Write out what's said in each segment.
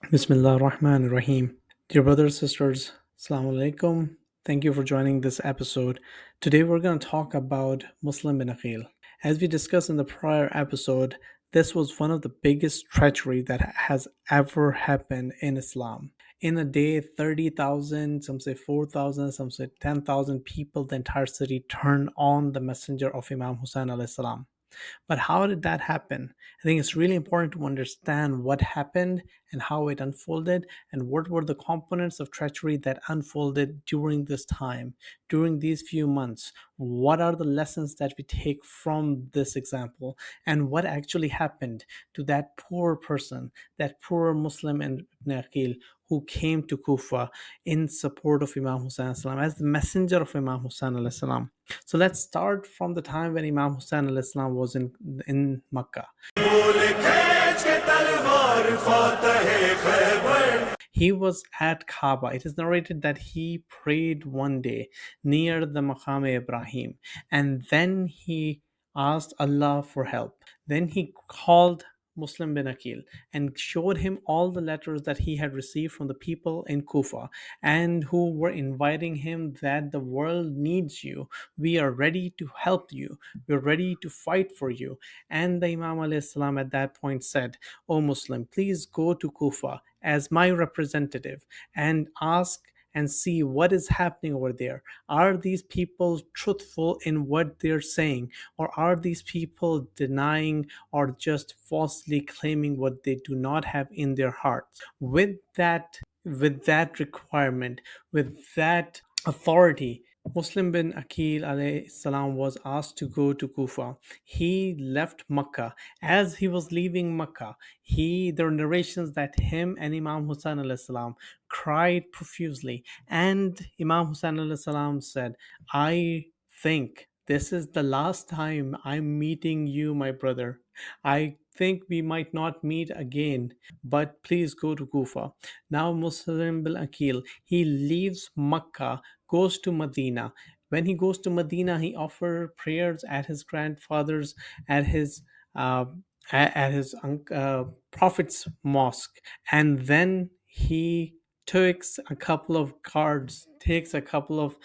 Bismillah ar-Rahman ar-Rahim. Dear brothers, sisters, Assalamu alaikum. Thank you for joining this episode. Today we're going to talk about Muslim bin Aqeel. As we discussed in the prior episode, this was one of the biggest treachery that has ever happened in Islam. In a day, 30,000, some say 4,000, some say 10,000 people, the entire city turned on the messenger of Imam Hussein AS. But how did that happen? I think it's really important to understand what happened and how it unfolded and what were the components of treachery that unfolded during this time, during these few months. What are the lessons that we take from this example, and what actually happened to that poor person, that poor Muslim and Ibn Aqeel who came to Kufa in support of Imam Hussein as the messenger of Imam Hussein. So let's start from the time when Imam Hussein was in Makkah. He was at Kaaba. It is narrated that he prayed one day near the Maqam Ibrahim, and then he asked Allah for help. Then he called Muslim bin Aqeel and showed him all the letters that he had received from the people in Kufa and who were inviting him that the world needs you. We are ready to help you. We're ready to fight for you. And the Imam alayhi salam at that point said, "O Muslim, please go to Kufa as my representative and ask and see what is happening over there. Are these people truthful in what they're saying, or are these people denying or just falsely claiming what they do not have in their hearts?" With that requirement, with that authority, Muslim bin Aqeel alayhi salam was asked to go to Kufa. He left Makkah. As he was leaving Makkah, there are narrations that him and Imam Hussein alayhi salam cried profusely. And Imam Hussein alayhi salam said, "I think this is the last time I'm meeting you, my brother. I think we might not meet again, but please go to Kufa." Now Muslim bin Aqeel, he leaves Makkah, goes to Medina. When he goes to Medina, he offers prayers at his grandfather's, at his uh, prophet's mosque, and then he takes a couple of guards, takes a couple of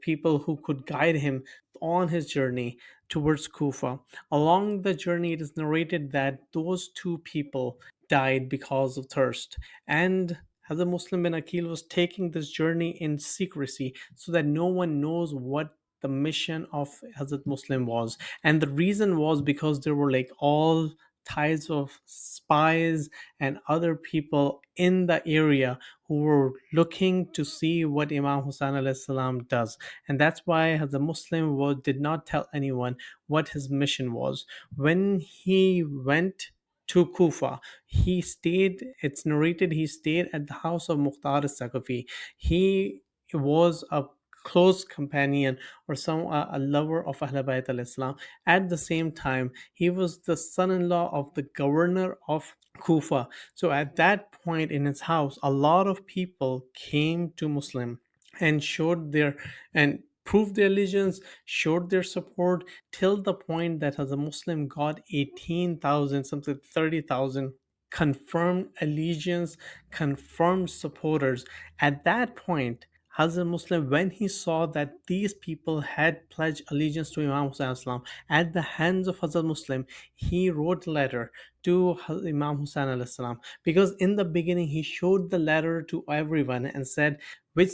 people who could guide him on his journey towards Kufa. Along the journey, it is narrated that those two people died because of thirst, and Hazrat Muslim bin Aqeel was taking this journey in secrecy so that no one knows what the mission of Hazrat Muslim was. And the reason was because there were all types of spies and other people in the area who were looking to see what Imam Hussein alayhi salam does. And that's why the Muslim did not tell anyone what his mission was. When he went to Kufa, he stayed, it's narrated, he stayed at the house of Mukhtar al-Saqafi. He was a close companion or a lover of Ahlul Bayt al-Islam. At the same time, he was the son-in-law of the governor of Kufa. So at that point in his house, a lot of people came to Muslim and showed their and proved their allegiance, showed their support, till the point that as a Muslim got 18,000, something 30,000 confirmed allegiance, confirmed supporters. At that point, Hazrat Muslim, when he saw that these people had pledged allegiance to Imam Hussein Islam at the hands of Hazrat Muslim, he wrote a letter to Imam Hussein Islam, because in the beginning he showed the letter to everyone and said which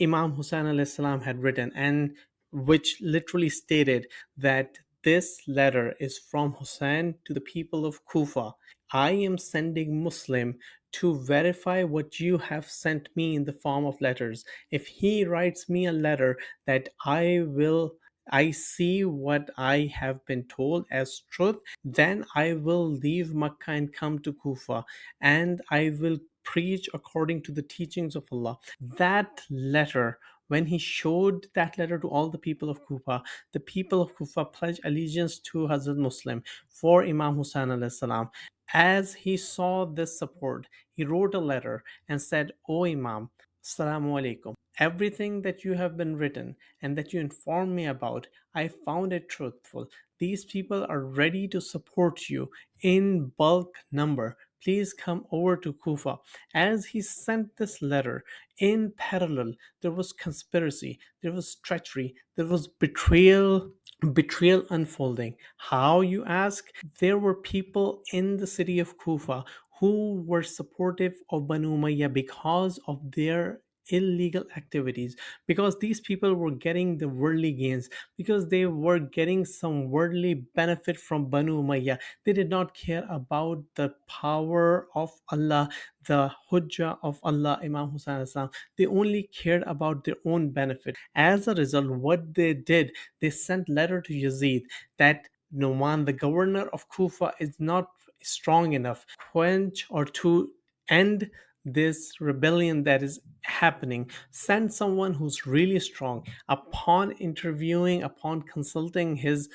Imam Hussein Islam had written, and which literally stated that this letter is from Hussein to the people of Kufa. I am sending Muslim to verify what you have sent me in the form of letters. If he writes me a letter that I see what I have been told as truth, then I will leave Makkah and come to Kufa, and I will preach according to the teachings of Allah. That letter, when he showed that letter to all the people of Kufa, the people of Kufa pledged allegiance to Hazrat Muslim for Imam Hussein alayhi salam. As he saw this support, he wrote a letter and said, "O Imam, Assalamu alaikum. Everything that you have been written and that you informed me about, I found it truthful. These people are ready to support you in bulk number. please come over to Kufa. As he sent this letter, in parallel, there was conspiracy, there was treachery, there was betrayal unfolding. How, you ask? There were people in the city of Kufa who were supportive of Banu Umayyah because of their illegal activities, because these people were getting the worldly gains, because they were getting some worldly benefit from Banu Umayyah. They did not care about the power of Allah, the Hujjah of Allah, Imam Hussein AS. They only cared about their own benefit. As a result, what they did, they sent letter to Yazid that Numan, the governor of Kufa, is not strong enough to quench or to end this rebellion that is happening. Send someone who's really strong. Upon interviewing, upon consulting his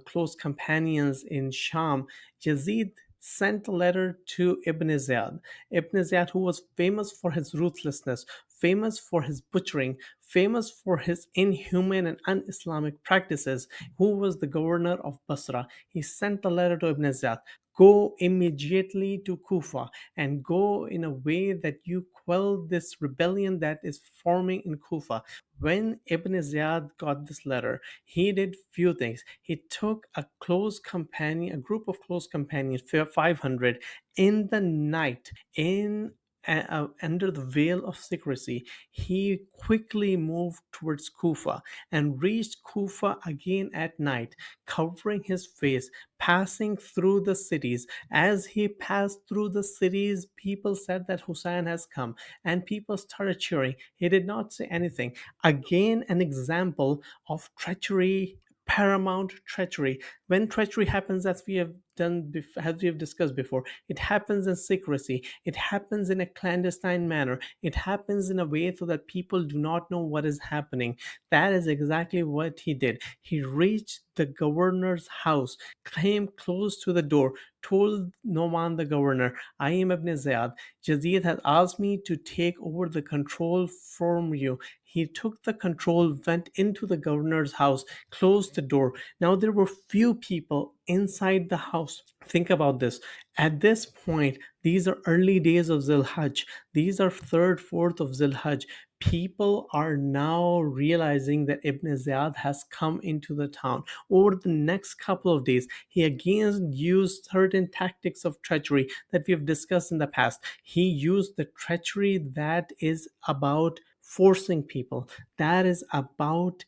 close companions in Sham, Yazid sent a letter to Ibn-e-Ziyad. Ibn-e-Ziyad, who was famous for his ruthlessness, famous for his butchering, famous for his inhuman and un-Islamic practices, who was the governor of Basra. He sent a letter to Ibn-e-Ziyad. Go immediately to Kufa and go in a way that you quell this rebellion that is forming in Kufa. When Ibn-e-Ziyad got this letter, he did few things. He took a close companion, a group of close companions, 500, in the night, in under the veil of secrecy. He quickly moved towards Kufa and reached Kufa again at night, covering his face, passing through the cities. As he passed through the cities, people said that Hussein has come, and people started cheering. He did not say anything. Again, an example of treachery, paramount treachery. When treachery happens, as we have as we have discussed before, it happens in secrecy, it happens in a clandestine manner, it happens in a way so that people do not know what is happening. That is exactly what he did. He reached the governor's house, came close to the door, told Noman the governor, I am Ibn-e-Ziyad. Yazid has asked me to take over the control from you. He took the control, went into the governor's house, closed the door. Now there were few people inside the house. Think about this. At this point, these are early days of Zilhajj. These are third, fourth of Zilhajj. People are now realizing that Ibn Ziyad has come into the town. Over the next couple of days, he again used certain tactics of treachery that we have discussed in the past. He used the treachery that is about forcing people, that is about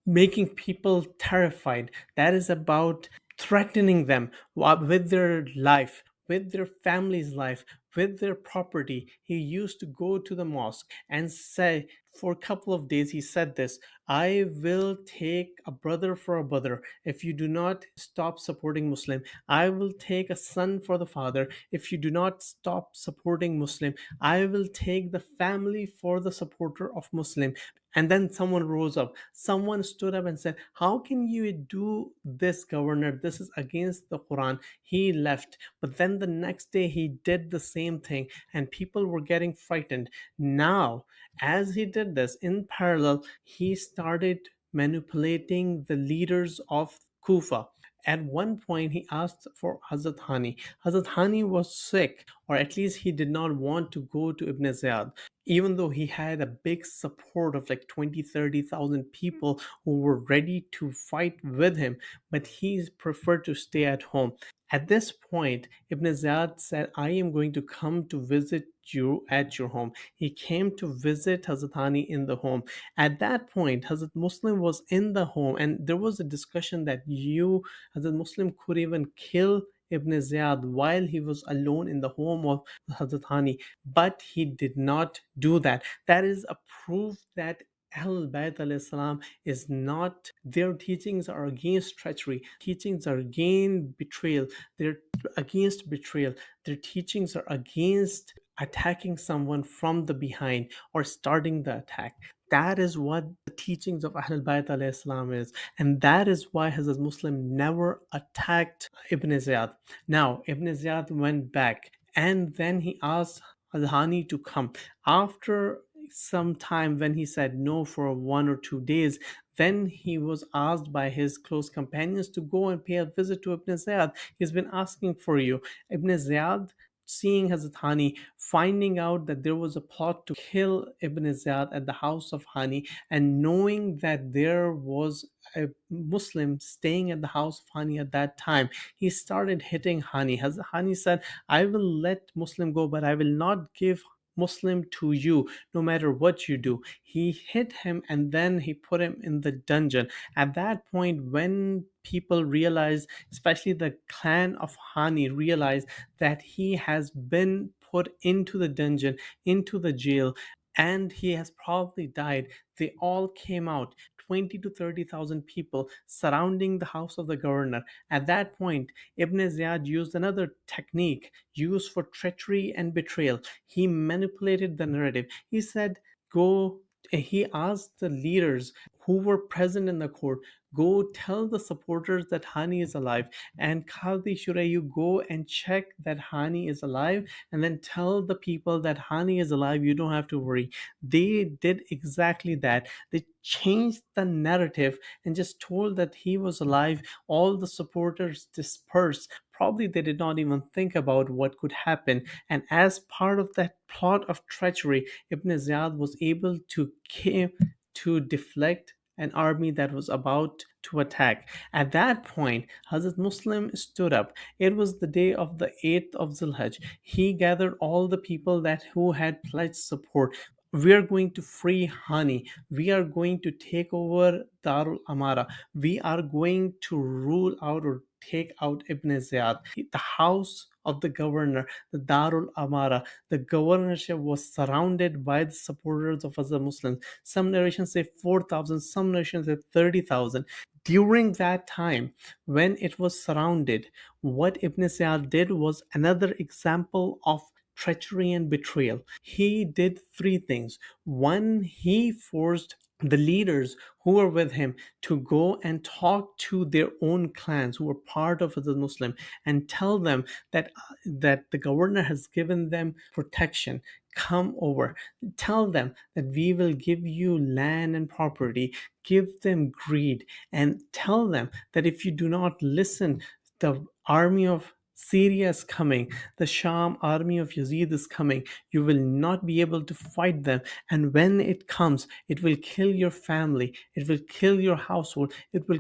making people terrified, that is about threatening them with their life, with their family's life, with their property. He used to go to the mosque and say, for a couple of days, he said this, I will take a brother for a brother if you do not stop supporting Muslim. I will take a son for the father if you do not stop supporting Muslim. I will take the family for the supporter of Muslim. And then someone rose up. Someone stood up and said, how can you do this, governor? This is against the Quran. He left. But then the next day he did the same thing, and people were getting frightened. Now, as he did this, in parallel, he started manipulating the leaders of Kufa. At one point, he asked for Hazrat Hani. Hazrat Hani was sick, or at least he did not want to go to Ibn Ziyad, even though he had a big support of like 20, 30,000 people who were ready to fight with him, but he preferred to stay at home. At this point, Ibn Ziyad said, I am going to come to visit you at your home. He came to visit Hazrat Hani in the home. At that point, Hazrat Muslim was in the home, and there was a discussion that Hazrat Muslim, could even kill Ibn Ziyad while he was alone in the home of Hazrat Hani, but he did not do that. That is a proof that Ahlul Bayt salam is not, their teachings are against treachery, teachings are against betrayal, they're against betrayal, their teachings are against attacking someone from the behind or starting the attack. That is what the teachings of Ahlul Bayt salam is, and that is why Hazrat Muslim never attacked Ibn Ziyad. Now, Ibn Ziyad went back, and then he asked Hani to come. After some time, when he said no for 1 or 2 days, then he was asked by his close companions to go and pay a visit to Ibn-e-Ziyad. He's been asking for you. Ibn-e-Ziyad, seeing Hazrat Hani, finding out that there was a plot to kill Ibn-e-Ziyad at the house of Hani, and knowing that there was a Muslim staying at the house of Hani at that time, he started hitting Hani. Hazrat Hani said, I will let Muslim go, but I will not give Muslim to you, no matter what you do. He hit him and then he put him in the dungeon. At that point, when people realized, especially the clan of Hani, realized that he has been put into the dungeon, into the jail, and he has probably died, they all came out. 20 to 30,000 people surrounding the house of the governor. At that point, Ibn Ziyad used another technique used for treachery and betrayal. He manipulated the narrative. He said, Go, he asked the leaders who were present in the court, go tell the supporters that Hani is alive. And Qadi Shurey, you go and check that Hani is alive, and then tell the people that Hani is alive. You don't have to worry. They did exactly that. They changed the narrative and just told that he was alive. All the supporters dispersed. Probably they did not even think about what could happen. And as part of that plot of treachery, Ibn Ziyad was able to deflect an army that was about to attack. At that point, Hazrat Muslim stood up. It was the day of the 8th of Zulhajj. He gathered all the people that who had pledged support. We are going to free Hani. We are going to take over Darul Amara. We are going to rule out or take out Ibn Ziyad. The house of the governor, the Darul Amara, the governorship was surrounded by the supporters of other Muslims. Some narrations say 4,000, some narrations say 30,000. During that time, when it was surrounded, what Ibn Ziyad did was another example of treachery and betrayal. He did three things. One, he forced the leaders who were with him to go and talk to their own clans who were part of the Muslim and tell them that the governor has given them protection. Come over. Tell them that we will give you land and property. Give them greed and tell them that if you do not listen, the army of Syria is coming, the Sham army of Yazid is coming. You will not be able to fight them. And when it comes, it will kill your family, it will kill your household, it will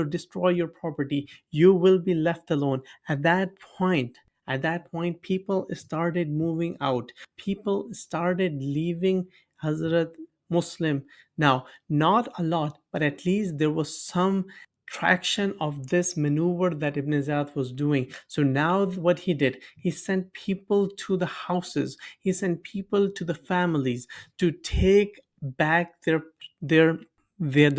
destroy your property. You will be left alone. At that point, people started moving out. People started leaving Hazrat Muslim. Now, not a lot, but at least there was some traction of this maneuver that Ibn Ziyad was doing. So now what he did, he sent people to the houses, he sent people to the families to take back their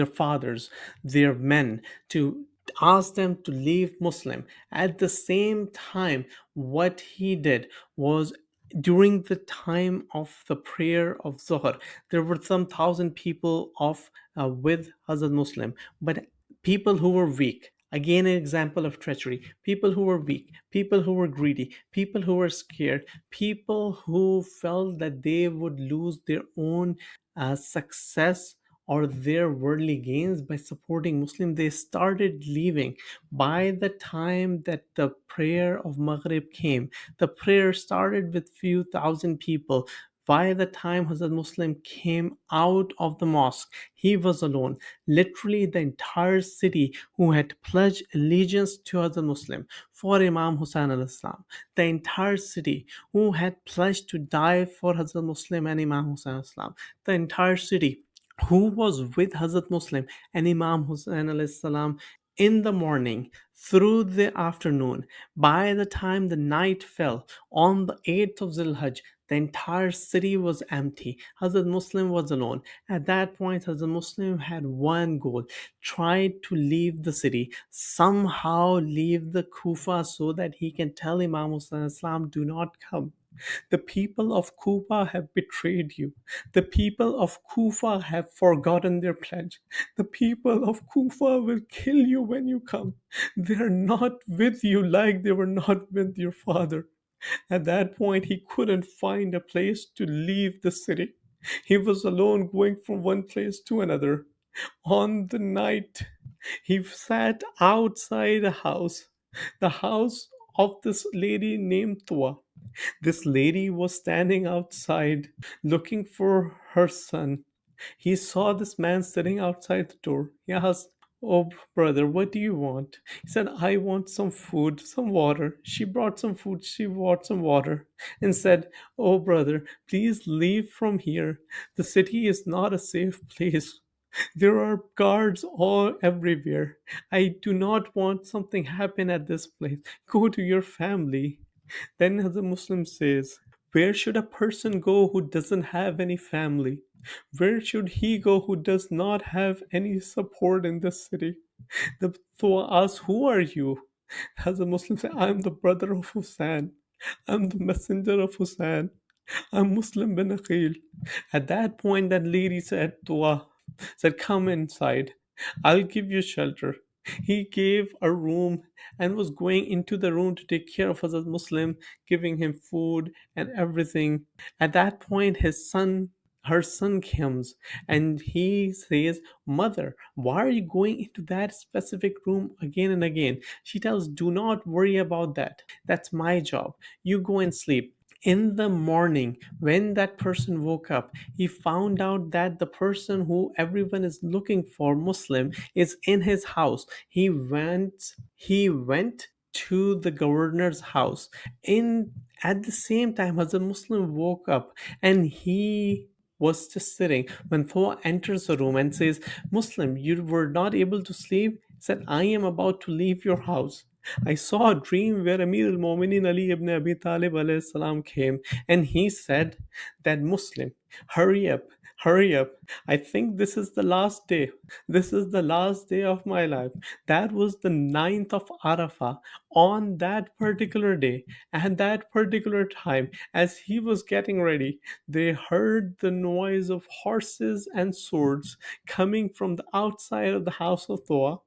fathers, their men, to ask them to leave Muslim. At the same time, what he did was during the time of the prayer of Zuhr, there were some thousand people with Hazrat Muslim, but people who were weak. Again, an example of treachery. People who were weak, people who were greedy, people who were scared, people who felt that they would lose their own success or their worldly gains by supporting Muslim, they started leaving. By the time that the prayer of Maghrib came, the prayer started with few thousand people. By the time Hazrat Muslim came out of the mosque, he was alone. Literally, the entire city who had pledged allegiance to Hazrat Muslim for Imam Hussein AS, the entire city who had pledged to die for Hazrat Muslim and Imam Hussein AS, the entire city who was with Hazrat Muslim and Imam Hussein alayhi salam in the morning through the afternoon. By the time the night fell on the 8th of Zilhajj, the entire city was empty. Hazrat Muslim was alone. At that point, Hazrat Muslim had one goal: try to leave the city, somehow leave the Kufa so that he can tell Imam Hussein Islam, do not come. The people of Kufa have betrayed you. The people of Kufa have forgotten their pledge. The people of Kufa will kill you when you come. They are not with you like they were not with your father. At that point, he couldn't find a place to leave the city. He was alone going from one place to another. On the night, he sat outside the house of this lady named Tua. This lady was standing outside looking for her son. He saw this man sitting outside the door. He asked, "Oh, brother, what do you want?" He said, "I want some food, some water." She brought some food, she brought some water, and said, "Oh, brother, please leave from here. The city is not a safe place. There are guards all everywhere. I do not want something happen at this place. Go to your family." Then the Muslim says, where should a person go who doesn't have any family? Where should he go who does not have any support in the city? The Dua asks, who are you? As a Muslim say, I am the brother of Hussein. I'm the messenger of Hussein. I'm Muslim bin Aqeel. At that point, that lady said, Dua, said, come inside. I'll give you shelter. He gave a room and was going into the room to take care of Hazrat Muslim, giving him food and everything. At that point, her son comes and he says, Mother, why are you going into that specific room again and again? She tells, do not worry about that. That's my job. You go and sleep. In the morning, when that person woke up, he found out that the person who everyone is looking for, Muslim, is in his house. He went to the governor's house. In At the same time, as a Muslim woke up and he was just sitting when Thoa enters the room and says, Muslim, you were not able to sleep? He said, I am about to leave your house. I saw a dream where Amir al-Mu'minin Ali ibn Abi Talib alayhi salam came and he said that Muslim, hurry up, hurry up. I think this is the last day. This is the last day of my life. That was the 9th of Arafah. On that particular day and that particular time, as he was getting ready, they heard the noise of horses and swords coming from the outside of the house of Thoa.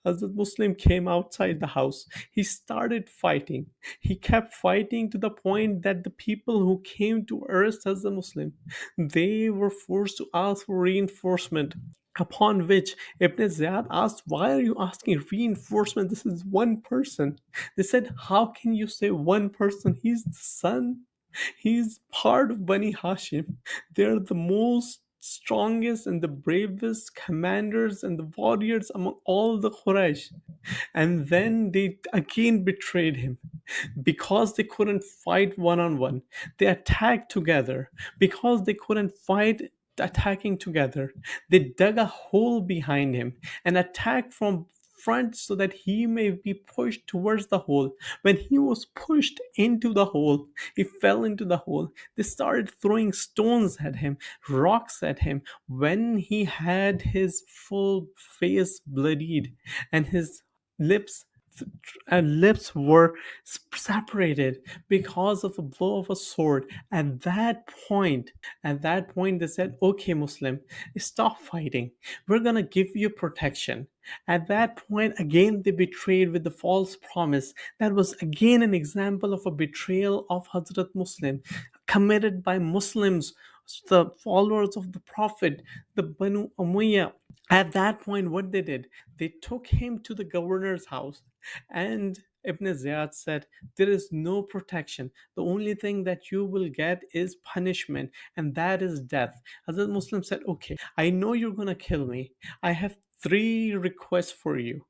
As the Muslim came outside the house, he started fighting. He kept fighting to the point that the people who came to arrest as a Muslim, they were forced to ask for reinforcement. Upon which Ibn-e-Ziyad asked, why are you asking reinforcement? This is one person. They said, how can you say one person? He's the son. He's part of Bani Hashim. They're the most strongest and the bravest commanders and the warriors among all the Quraysh. And then they again betrayed him because they couldn't fight one on one. They attacked together. Because they couldn't fight attacking together, they dug a hole behind him and attacked from front so that he may be pushed towards the hole. When he was pushed into the hole, he fell into the hole. They started throwing stones at him, rocks at him. When he had his full face bloodied and his lips lips were separated because of the blow of a sword. At that point they said, okay, Muslim, stop fighting, we're gonna give you protection. At that point again they betrayed with the false promise. That was again an example of a betrayal of Hazrat Muslim committed by Muslims, the followers of the Prophet, the Banu Umayyah. At that point, what they did, they took him to the governor's house, and Ibn-e-Ziyad said, there is no protection. The only thing that you will get is punishment, and that is death. Hazrat Muslim said, okay, I know you're going to kill me. I have three requests for you.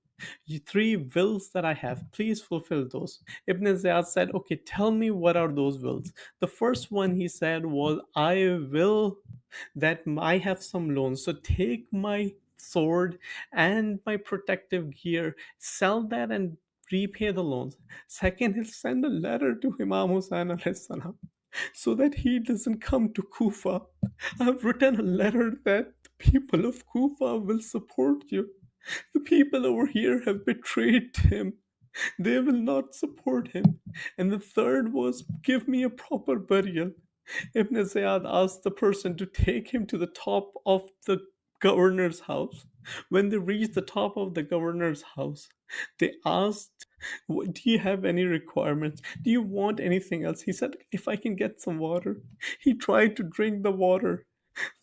Three wills that I have. Please fulfill those. Ibn-e-Ziyad said, okay, tell me what are those wills. The first one he said was, I will that I have some loans. So take my sword and my protective gear, sell that and repay the loans. Second, he'll send a letter to Imam Hussein AS so that he doesn't come to Kufa. I've written a letter that the people of Kufa will support you. The people over here have betrayed him. They will not support him. And the third was, give me a proper burial. Ibn Ziyad asked the person to take him to the top of the governor's house. When they reached the top of the governor's house, they asked, do you have any requirements? Do you want anything else? He said, if I can get some water. He tried to drink the water.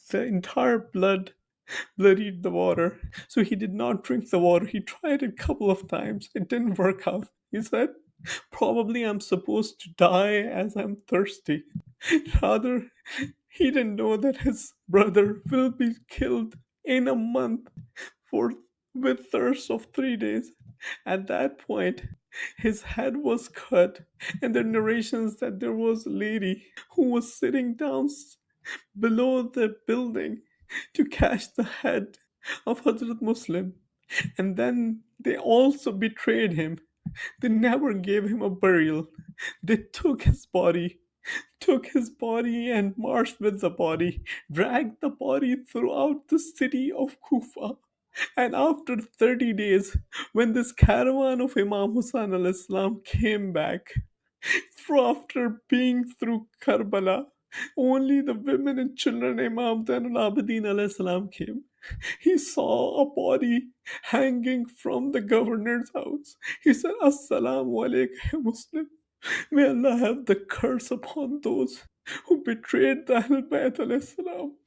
The entire blood bloodied the water. So he did not drink the water. He tried it a couple of times. It didn't work out. He said, probably I'm supposed to die as I'm thirsty. Rather, he didn't know that his brother will be killed in a month for with thirst of 3 days. At that point, his head was cut, and the narrations that there was a lady who was sitting down below the building to catch the head of Hazrat Muslim. And then they also betrayed him. They never gave him a burial. They took his body and marched with the body, dragged the body throughout the city of Kufa. And after 30 days, when this caravan of Imam Hussein al-Islam came back, after being through Karbala, only the women and children Imam Zain al-Abidin al-Islam came. He saw a body hanging from the governor's house. He said, Assalamu alaikum, Muslim. May Allah have the curse upon those who betrayed the Ahlul Bayt al-Islam.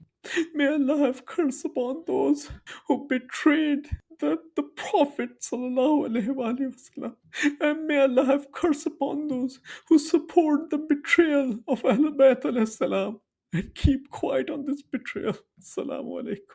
May Allah have curse upon those who betrayed the Prophet sallallahu alaihi wasallam. And may Allah have curse upon those who support the betrayal of Ahlul Bayt al-Islam and keep quiet on this betrayal. Assalamu alaikum.